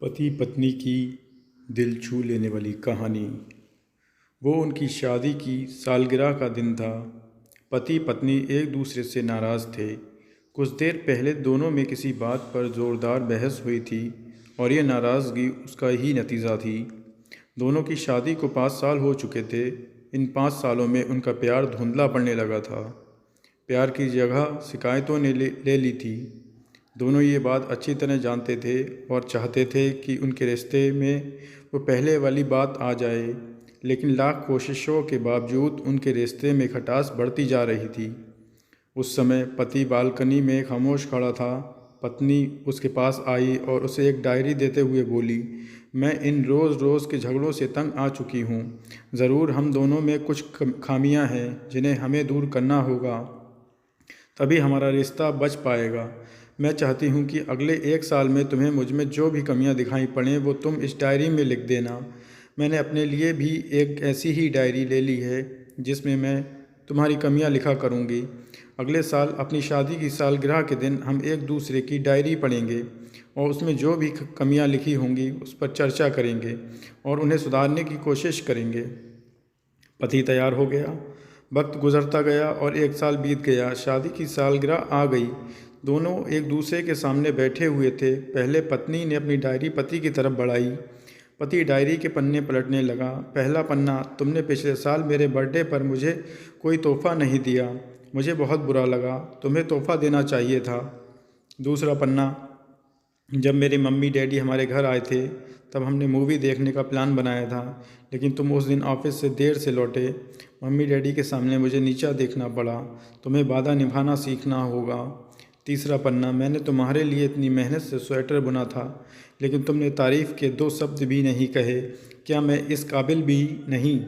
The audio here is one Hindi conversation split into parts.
पति पत्नी की दिल छू लेने वाली कहानी। वो उनकी शादी की सालगिरह का दिन था। पति पत्नी एक दूसरे से नाराज़ थे। कुछ देर पहले दोनों में किसी बात पर ज़ोरदार बहस हुई थी और ये नाराज़गी उसका ही नतीजा थी। दोनों की शादी को 5 साल हो चुके थे। इन 5 सालों में उनका प्यार धुंधला पड़ने लगा था। प्यार की जगह शिकायतों ने ले ली थी। दोनों ये बात अच्छी तरह जानते थे और चाहते थे कि उनके रिश्ते में वो पहले वाली बात आ जाए, लेकिन लाख कोशिशों के बावजूद उनके रिश्ते में खटास बढ़ती जा रही थी। उस समय पति बालकनी में खामोश खड़ा था। पत्नी उसके पास आई और उसे एक डायरी देते हुए बोली, मैं इन रोज़ रोज़ के झगड़ों से तंग आ चुकी हूँ। ज़रूर हम दोनों में कुछ खामियाँ हैं जिन्हें हमें दूर करना होगा, तभी हमारा रिश्ता बच पाएगा। मैं चाहती हूँ कि अगले 1 साल में तुम्हें मुझ में जो भी कमियाँ दिखाई पड़ें वो तुम इस डायरी में लिख देना। मैंने अपने लिए भी एक ऐसी ही डायरी ले ली है जिसमें मैं तुम्हारी कमियाँ लिखा करूँगी। अगले साल अपनी शादी की सालगिरह के दिन हम एक दूसरे की डायरी पढ़ेंगे और उसमें जो भी कमियाँ लिखी होंगी उस पर चर्चा करेंगे और उन्हें सुधारने की कोशिश करेंगे। पति तैयार हो गया। वक्त गुजरता गया और 1 साल बीत गया। शादी की सालगिरह आ गई। दोनों एक दूसरे के सामने बैठे हुए थे। पहले पत्नी ने अपनी डायरी पति की तरफ बढ़ाई। पति डायरी के पन्ने पलटने लगा। पहला पन्ना, तुमने पिछले साल मेरे बर्थडे पर मुझे कोई तोहफ़ा नहीं दिया। मुझे बहुत बुरा लगा। तुम्हें तोहफ़ा देना चाहिए था। दूसरा पन्ना, जब मेरे मम्मी डैडी हमारे घर आए थे तब हमने मूवी देखने का प्लान बनाया था, लेकिन तुम उस दिन ऑफिस से देर से लौटे। मम्मी डैडी के सामने मुझे नीचा देखना पड़ा। तुम्हें वादा निभाना सीखना होगा। तीसरा पन्ना, मैंने तुम्हारे लिए इतनी मेहनत से स्वेटर बुना था, लेकिन तुमने तारीफ़ के 2 शब्द भी नहीं कहे। क्या मैं इस काबिल भी नहीं?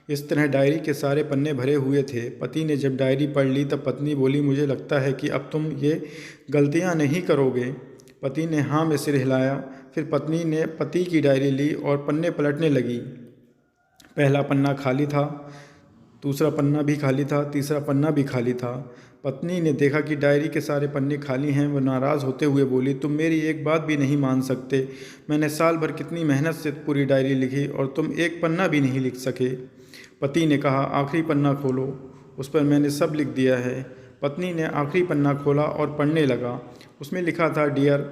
इस तरह डायरी के सारे पन्ने भरे हुए थे। पति ने जब डायरी पढ़ ली तब पत्नी बोली, मुझे लगता है कि अब तुम ये गलतियाँ नहीं करोगे। पति ने हाँ में सिर हिलाया। फिर पत्नी ने पति की डायरी ली और पन्ने पलटने लगी। पहला पन्ना खाली था, दूसरा पन्ना भी खाली था, तीसरा पन्ना भी खाली था। पत्नी ने देखा कि डायरी के सारे पन्ने खाली हैं। वो नाराज़ होते हुए बोली, तुम मेरी एक बात भी नहीं मान सकते। मैंने साल भर कितनी मेहनत से पूरी डायरी लिखी और तुम एक पन्ना भी नहीं लिख सके। पति ने कहा, आखिरी पन्ना खोलो, उस पर मैंने सब लिख दिया है। पत्नी ने आखिरी पन्ना खोला और पढ़ने लगा। उसमें लिखा था, डियर,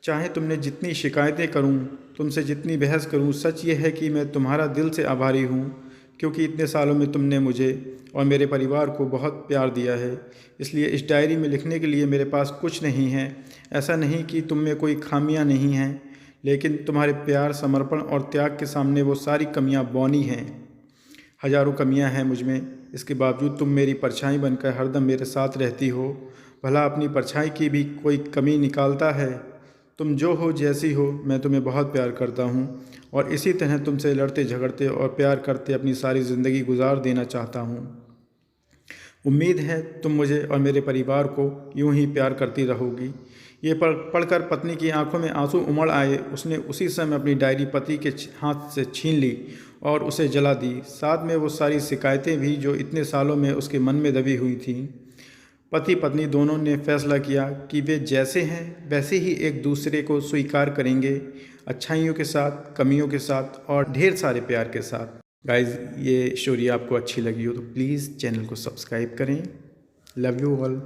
चाहे तुमने जितनी शिकायतें करूं, तुमसे जितनी बहस करूं, सच ये है कि मैं तुम्हारा दिल से आभारी हूं, क्योंकि इतने सालों में तुमने मुझे और मेरे परिवार को बहुत प्यार दिया है। इसलिए इस डायरी में लिखने के लिए मेरे पास कुछ नहीं है। ऐसा नहीं कि तुम में कोई खामियां नहीं हैं, लेकिन तुम्हारे प्यार, समर्पण और त्याग के सामने वो सारी कमियां बौनी हैं। हज़ारों कमियां हैं मुझ में, इसके बावजूद तुम मेरी परछाई बनकर हरदम मेरे साथ रहती हो। भला अपनी परछाई की भी कोई कमी निकालता है? तुम जो हो, जैसी हो, मैं तुम्हें बहुत प्यार करता हूँ और इसी तरह तुमसे लड़ते झगड़ते और प्यार करते अपनी सारी ज़िंदगी गुजार देना चाहता हूँ। उम्मीद है तुम मुझे और मेरे परिवार को यूं ही प्यार करती रहोगी। ये पढ़कर पत्नी की आंखों में आंसू उमड़ आए। उसने उसी समय अपनी डायरी पति के हाथ से छीन ली और उसे जला दी। साथ में वो सारी शिकायतें भी जो इतने सालों में उसके मन में दबी हुई थीं। पति पत्नी दोनों ने फैसला किया कि वे जैसे हैं वैसे ही एक दूसरे को स्वीकार करेंगे, अच्छाइयों के साथ, कमियों के साथ और ढेर सारे प्यार के साथ। गाइज़, ये स्टोरी आपको अच्छी लगी हो तो प्लीज़ चैनल को सब्सक्राइब करें। Love you all.